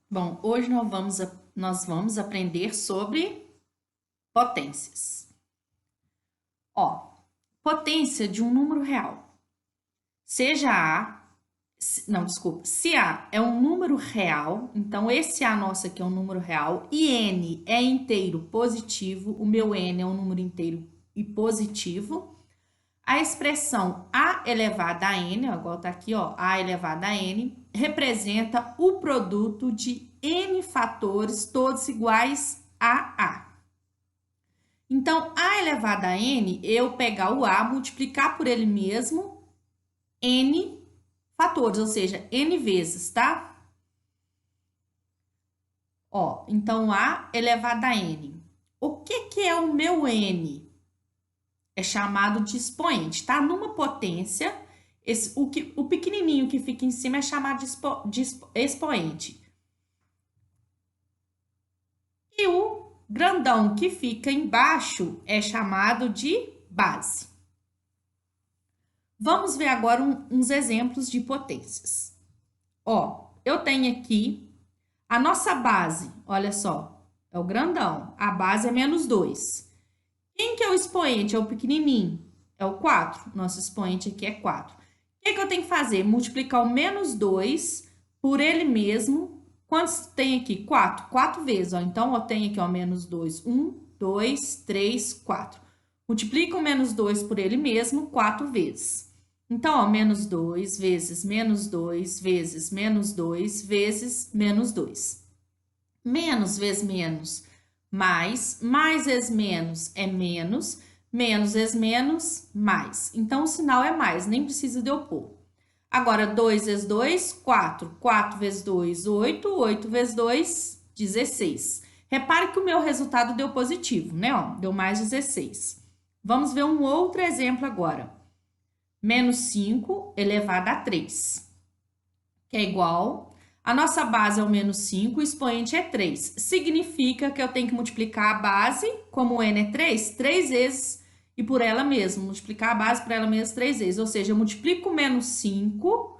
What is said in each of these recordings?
Bom, hoje nós vamos aprender sobre potências. Ó, potência de um número real. Seja A, não, desculpa, se A é um número real, então esse A nosso aqui é um número real, e N é inteiro positivo, o meu N é um número inteiro e positivo, a expressão A elevado a N, ó, igual tá aqui, ó, A elevado a N, representa o produto de N fatores, todos iguais a A. Então, A elevado a N, eu pegar o A, multiplicar por ele mesmo, N fatores, ou seja, N vezes, tá? Ó, então, A elevado a N. O que é o meu N? É chamado de expoente, tá? Numa potência, o pequenininho que fica em cima é chamado de expoente. E o grandão que fica embaixo é chamado de base. Vamos ver agora uns exemplos de potências. Ó, eu tenho aqui a nossa base, olha só, é o grandão. A base é menos 2. Quem que é o expoente? É o pequenininho. É o 4. Nosso expoente aqui é 4. O que eu tenho que fazer? Multiplicar o menos 2 por ele mesmo. Quantos tem aqui? 4. 4 vezes. Ó. Então, eu tenho aqui, ó, menos 2. 1, 2, 3, 4. Multiplica o menos 2 por ele mesmo 4 vezes. Então, ó, menos 2 vezes menos 2 vezes menos 2 vezes menos 2. Menos vezes menos, mais vezes menos é menos, menos vezes menos, mais. Então, o sinal é mais, nem precisa de eu pôr. Agora, 2 vezes 2, 4. 4 vezes 2, 8. 8 vezes 2, 16. Repare que o meu resultado deu positivo, né? Ó, deu mais 16. Vamos ver um outro exemplo agora. Menos 5 elevado a 3, que é igual. A nossa base é o menos 5, o expoente é 3. Significa que eu tenho que multiplicar a base, como o n é 3 vezes, e por ela mesma. Multiplicar a base por ela mesma 3 vezes. Ou seja, eu multiplico o menos 5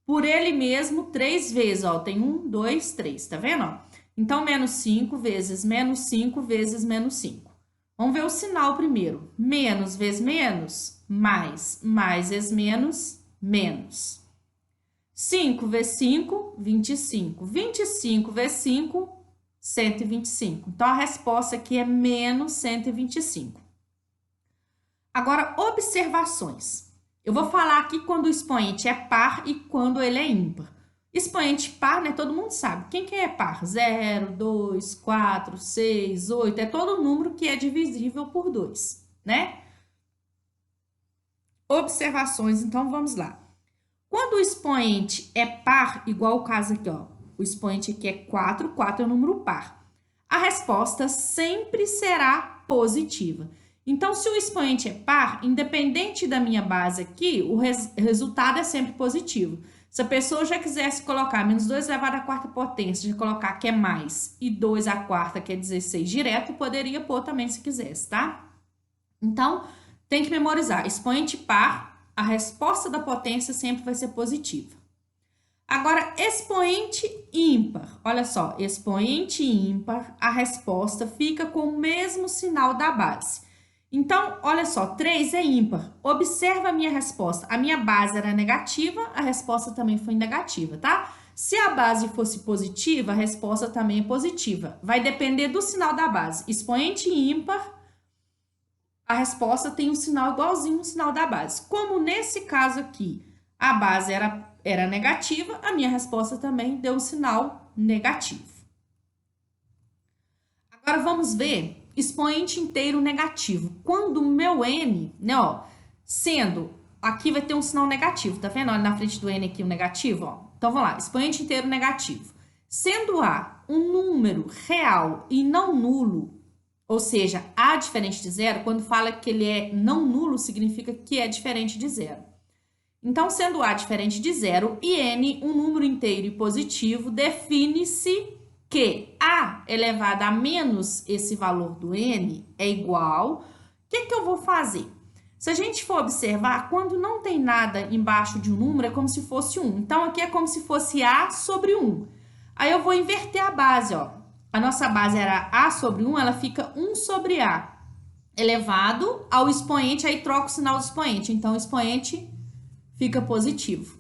por ele mesmo 3 vezes. Ó, tem 1, 2, 3, tá vendo? Ó? Então, menos 5 vezes menos 5 vezes menos 5. Vamos ver o sinal primeiro. Menos vezes menos, mais. Mais vezes menos, menos. 5 vezes 5, 25. 25 vezes 5, 125. Então, a resposta aqui é menos 125. Agora, observações. Eu vou falar aqui quando o expoente é par e quando ele é ímpar. Expoente par, né? Todo mundo sabe. Quem que é par? 0, 2, 4, 6, 8. É todo número que é divisível por 2, né? Observações, então vamos lá. Quando o expoente é par, igual o caso aqui, ó, o expoente aqui é 4, 4 é um número par. A resposta sempre será positiva. Então, se o expoente é par, independente da minha base aqui, o resultado é sempre positivo. Se a pessoa já quisesse colocar menos 2 elevado à quarta potência, já colocar que é mais, e 2 à quarta, que é 16 direto, poderia pôr também se quisesse, tá? Então, tem que memorizar. Expoente par, a resposta da potência sempre vai ser positiva. Agora, expoente ímpar. Olha só, expoente ímpar, a resposta fica com o mesmo sinal da base. Então, olha só, 3 é ímpar. Observa a minha resposta. A minha base era negativa, a resposta também foi negativa, tá? Se a base fosse positiva, a resposta também é positiva. Vai depender do sinal da base. Expoente ímpar, a resposta tem um sinal igualzinho ao sinal da base. Como nesse caso aqui, a base era negativa, a minha resposta também deu um sinal negativo. Agora vamos ver expoente inteiro negativo. Quando o meu n, né, ó, sendo, aqui vai ter um sinal negativo, tá vendo? Olha na frente do n aqui o negativo, ó. Então vamos lá, expoente inteiro negativo. Sendo A um número real e não nulo, ou seja, A diferente de zero, quando fala que ele é não nulo, significa que é diferente de zero. Então, sendo A diferente de zero e N um número inteiro e positivo, define-se que A elevado a menos esse valor do N é igual. O que eu vou fazer? Se a gente for observar, quando não tem nada embaixo de um número, é como se fosse 1. Então, aqui é como se fosse A sobre 1. Aí eu vou inverter a base, ó. A nossa base era A sobre 1, ela fica 1 sobre A elevado ao expoente, aí troca o sinal do expoente. Então, o expoente fica positivo.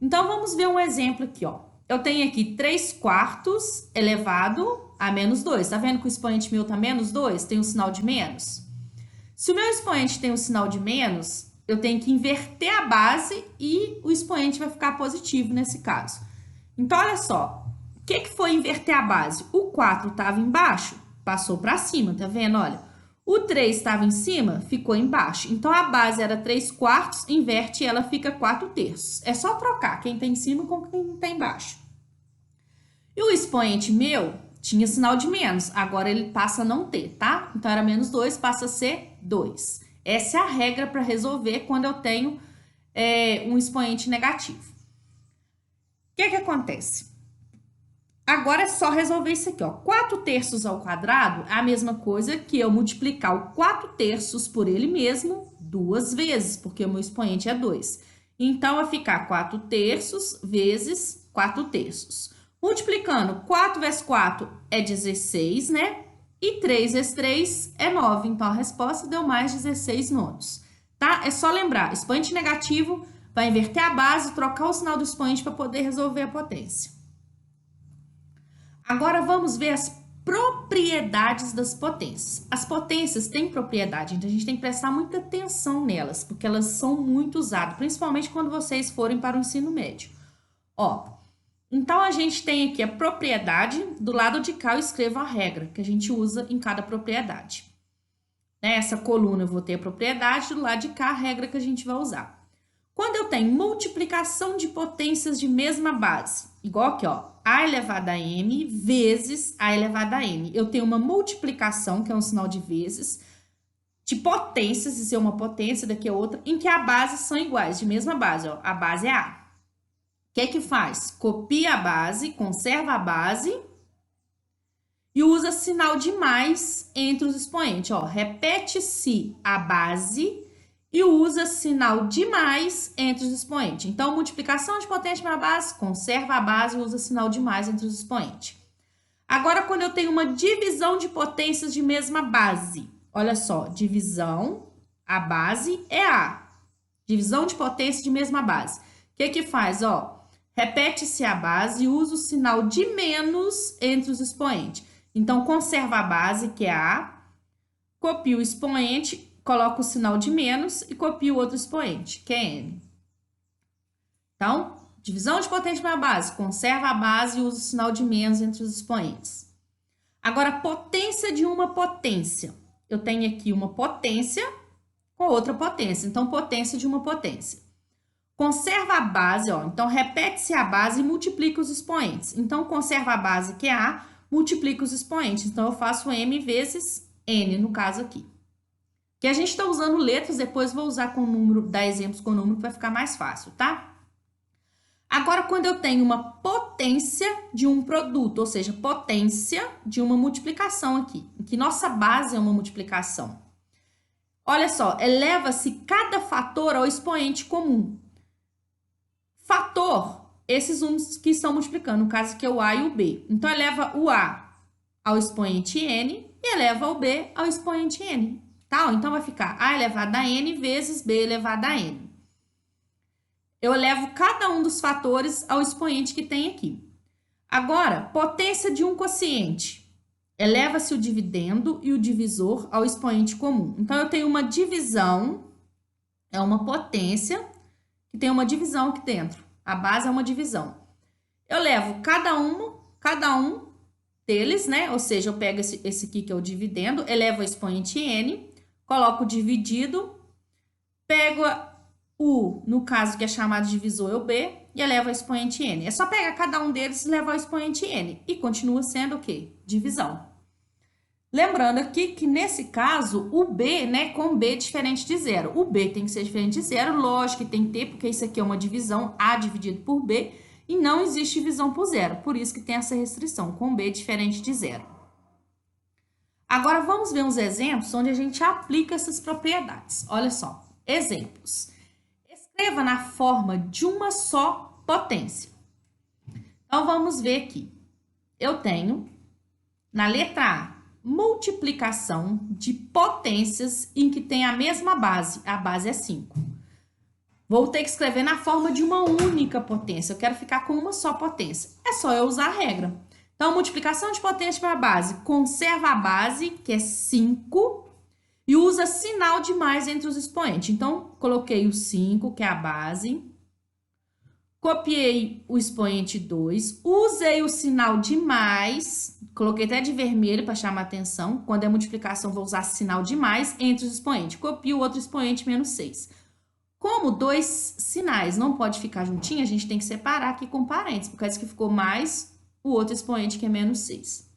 Então, vamos ver um exemplo aqui, ó. Eu tenho aqui 3 quartos elevado a menos 2. Tá vendo que o expoente meu tá menos 2? Tem um sinal de menos. Se o meu expoente tem um sinal de menos, eu tenho que inverter a base e o expoente vai ficar positivo nesse caso. Então, olha só. O que foi inverter a base? O 4 estava embaixo, passou para cima, tá vendo? Olha, o 3 estava em cima, ficou embaixo. Então, a base era 3 quartos, inverte e ela fica 4 terços. É só trocar quem está em cima com quem está embaixo. E o expoente meu tinha sinal de menos, agora ele passa a não ter, tá? Então, era menos 2, passa a ser 2. Essa é a regra para resolver quando eu tenho um expoente negativo. O que acontece? Agora é só resolver isso aqui, ó. 4 terços ao quadrado é a mesma coisa que eu multiplicar o 4 terços por ele mesmo 2 vezes, porque o meu expoente é 2. Então, vai ficar 4 terços vezes 4 terços. Multiplicando, 4 vezes 4 é 16, né? E 3 vezes 3 é 9. Então, a resposta deu mais 16 nonos, tá? É só lembrar, expoente negativo vai inverter a base, trocar o sinal do expoente para poder resolver a potência. Agora vamos ver as propriedades das potências. As potências têm propriedade, então a gente tem que prestar muita atenção nelas, porque elas são muito usadas, principalmente quando vocês forem para o ensino médio. Ó, então a gente tem aqui a propriedade, do lado de cá eu escrevo a regra que a gente usa em cada propriedade. Nessa coluna eu vou ter a propriedade, do lado de cá a regra que a gente vai usar. Quando eu tenho multiplicação de potências de mesma base, igual aqui, ó, A elevado a M vezes A elevado a N. Eu tenho uma multiplicação, que é um sinal de vezes, de potências, isso é uma potência, daqui é outra, em que as bases são iguais, de mesma base, ó, a base é A. O que faz? Copia a base, conserva a base e usa sinal de mais entre os expoentes, ó, repete-se a base e usa sinal de mais entre os expoentes. Então, multiplicação de potência para a base, conserva a base e usa sinal de mais entre os expoentes. Agora, quando eu tenho uma divisão de potências de mesma base, olha só, divisão, a base é A. Divisão de potência de mesma base. O que faz? Ó, repete-se a base e usa o sinal de menos entre os expoentes. Então, conserva a base, que é A, copia o expoente, coloca o sinal de menos e copia o outro expoente, que é N. Então, divisão de potência para a base, conserva a base e usa o sinal de menos entre os expoentes. Agora, potência de uma potência. Eu tenho aqui uma potência com outra potência. Então, potência de uma potência. Conserva a base, ó. Então, repete-se a base e multiplica os expoentes. Então, conserva a base, que é A, multiplica os expoentes. Então, eu faço M vezes N, no caso aqui. Que a gente está usando letras, depois vou usar com número, dar exemplos com número, que vai ficar mais fácil, tá? Agora, quando eu tenho uma potência de um produto, ou seja, potência de uma multiplicação aqui, em que nossa base é uma multiplicação. Olha só, eleva-se cada fator ao expoente comum. Fator, esses uns que estão multiplicando, no caso aqui é o A e o B. Então, eleva o A ao expoente N e eleva o B ao expoente N. Tá? Então, vai ficar A elevado a N vezes B elevado a N. Eu elevo cada um dos fatores ao expoente que tem aqui. Agora, potência de um quociente. Eleva-se o dividendo e o divisor ao expoente comum. Então, eu tenho uma divisão, é uma potência, que tem uma divisão aqui dentro. A base é uma divisão. Eu levo cada um deles, né? Ou seja, eu pego esse aqui que é o dividendo, elevo o expoente N, coloco o dividido, pego o, no caso que é chamado de divisor, é o B, e eleva o expoente N. É só pegar cada um deles e levar o expoente N. E continua sendo o quê? Divisão. Lembrando aqui que nesse caso, o B, né, com B diferente de zero. O B tem que ser diferente de zero, lógico que tem que ter, porque isso aqui é uma divisão, A dividido por B, e não existe divisão por zero. Por isso que tem essa restrição, com B diferente de zero. Agora, vamos ver uns exemplos onde a gente aplica essas propriedades. Olha só, exemplos. Escreva na forma de uma só potência. Então, vamos ver aqui. eu tenho, na letra A, multiplicação de potências em que tem a mesma base. A base é 5. Vou ter que escrever na forma de uma única potência. Eu quero ficar com uma só potência. É só eu usar a regra. Então, multiplicação de potência para a base. Conserva a base, que é 5, e usa sinal de mais entre os expoentes. Então, coloquei o 5, que é a base. Copiei o expoente 2, usei o sinal de mais, coloquei até de vermelho para chamar atenção. Quando é multiplicação, vou usar sinal de mais entre os expoentes. Copio o outro expoente, menos 6. Como dois sinais não pode ficar juntinho, a gente tem que separar aqui com parênteses, por causa que ficou mais o outro expoente, que é menos 6.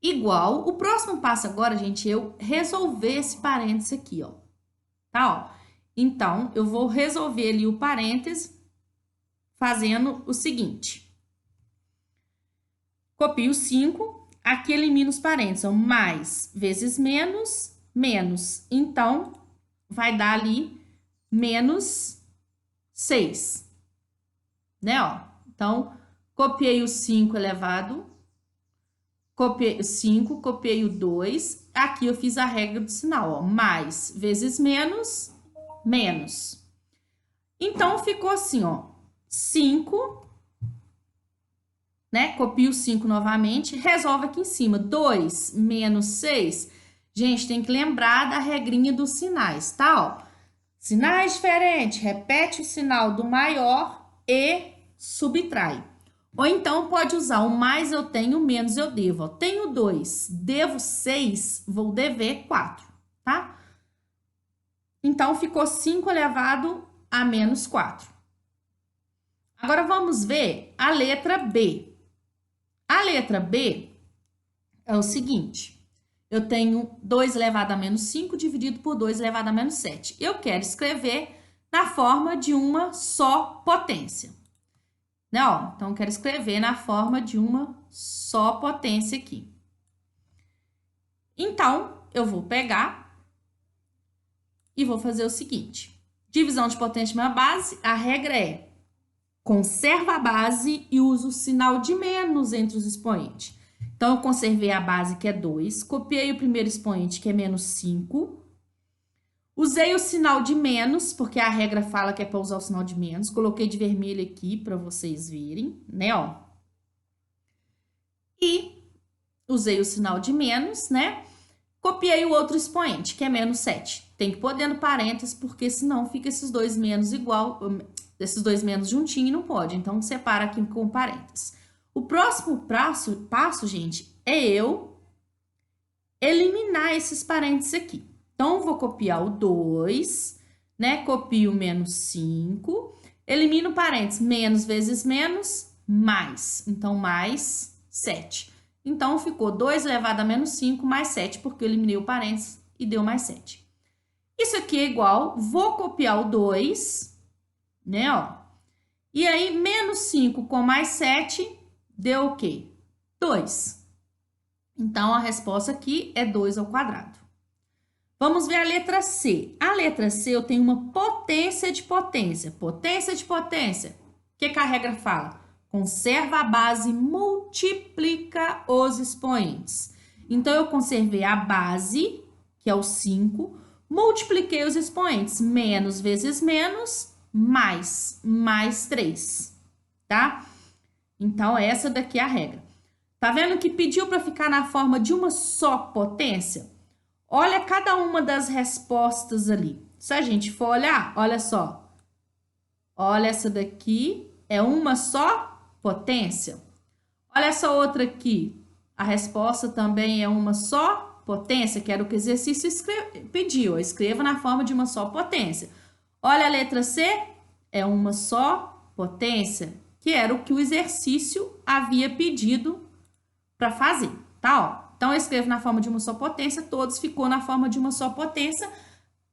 Igual, o próximo passo agora, gente, eu resolver esse parênteses aqui, ó. Tá, ó. Então, eu vou resolver ali o parênteses fazendo o seguinte. Copio 5, aqui elimino os parênteses, são mais vezes menos, menos. Então, vai dar ali menos 6, né, ó. Então, copiei o 5 elevado, copiei o 5, copiei o 2, aqui eu fiz a regra do sinal, ó, mais vezes menos, menos. Então, ficou assim, ó, 5, né? Copio o 5 novamente, resolve aqui em cima. 2 menos 6. Gente, tem que lembrar da regrinha dos sinais, tá? Ó, sinais diferentes, repete o sinal do maior e subtrai. Ou então, pode usar o mais eu tenho, menos eu devo. Ó, tenho 2, devo 6, vou dever 4, tá? Então, ficou 5 elevado a menos 4. Agora, vamos ver a letra B. A letra B é o seguinte. Eu tenho 2 elevado a menos 5 dividido por 2 elevado a menos 7. Eu quero escrever na forma de uma só potência. Não, então, eu quero escrever na forma de uma só potência aqui. Então, eu vou pegar e vou fazer o seguinte. Divisão de potência de uma base, a regra é conserva a base e usa o sinal de menos entre os expoentes. Então, eu conservei a base, que é 2, copiei o primeiro expoente, que é menos 5, usei o sinal de menos, porque a regra fala que é para usar o sinal de menos, coloquei de vermelho aqui para vocês verem, né, ó. E usei o sinal de menos, né, copiei o outro expoente, que é menos 7. Tem que pôr dentro do parênteses, porque senão fica esses dois menos igual, esses dois menos juntinho e não pode. Então, separa aqui com parênteses. O próximo passo, gente, é eu eliminar esses parênteses aqui. Então, vou copiar o 2, né? Copio o menos 5, elimino parênteses, menos vezes menos, mais. Então, mais 7. Então, ficou 2 elevado a menos 5 mais 7, porque eu eliminei o parênteses e deu mais 7. Isso aqui é igual, vou copiar o 2, né, ó. E aí, menos 5 com mais 7, deu o quê? 2. Então, a resposta aqui é 2 ao quadrado. Vamos ver a letra C. A letra C, eu tenho uma potência de potência. Potência de potência. O que a regra fala? Conserva a base, multiplica os expoentes. Então, eu conservei a base, que é o 5, multipliquei os expoentes. Menos vezes menos, mais 3, tá? Então, essa daqui é a regra. Tá vendo que pediu para ficar na forma de uma só potência? Olha cada uma das respostas ali. Se a gente for olhar, olha só. Olha essa daqui, é uma só potência. Olha essa outra aqui. A resposta também é uma só potência, que era o que o exercício pediu. Escreva na forma de uma só potência. Olha a letra C, é uma só potência, que era o que o exercício havia pedido para fazer, tá? Ó. Então, eu escrevo na forma de uma só potência, todos ficou na forma de uma só potência,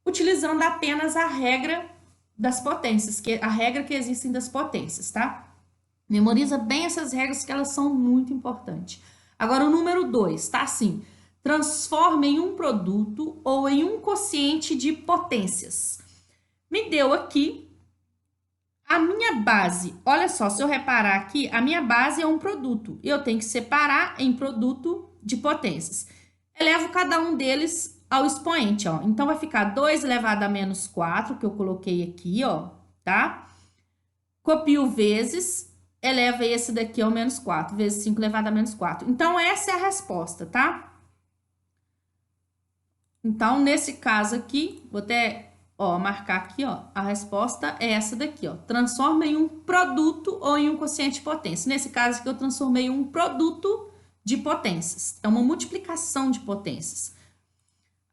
utilizando apenas a regra das potências, a regra que existem das potências, tá? Memoriza bem essas regras, que elas são muito importantes. Agora, o número 2, tá assim, transforma em um produto ou em um quociente de potências. Me deu aqui A minha base, olha só, se eu reparar aqui, a minha base é um produto. Eu tenho que separar em produto de potências. Elevo cada um deles ao expoente, ó. Então, vai ficar 2 elevado a menos 4, que eu coloquei aqui, ó, tá? Copio vezes, eleva esse daqui ao menos 4, vezes 5 elevado a menos 4. Então, essa é a resposta, tá? Então, nesse caso aqui, vou até, ó, marcar aqui, ó, a resposta é essa daqui, ó. Transforma em um produto ou em um quociente de potência. Nesse caso aqui, eu transformei em um produto de potências. É uma multiplicação de potências.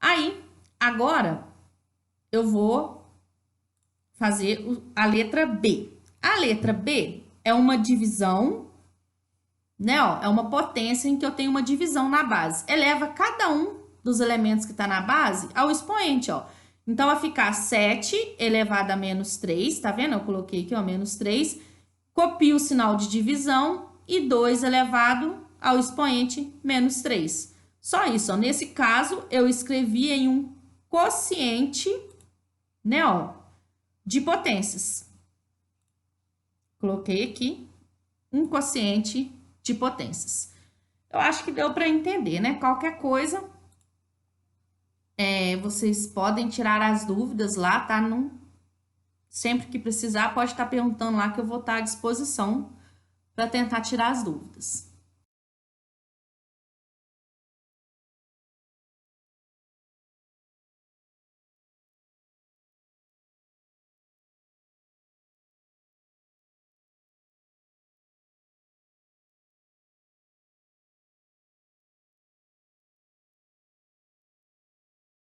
Aí, agora, eu vou fazer a letra B. A letra B é uma divisão, né, ó, é uma potência em que eu tenho uma divisão na base. Eleva cada um dos elementos que está na base ao expoente, ó. Então, vai ficar 7 elevado a menos 3, tá vendo? Eu coloquei aqui, ó, menos 3. Copio o sinal de divisão e 2 elevado ao expoente menos 3. Só isso, ó. Nesse caso, eu escrevi em um quociente, né, ó, de potências. Coloquei aqui um quociente de potências. Eu acho que deu para entender, né? Qualquer coisa, vocês podem tirar as dúvidas lá, tá? Sempre que precisar, pode estar perguntando lá que eu vou estar à disposição para tentar tirar as dúvidas.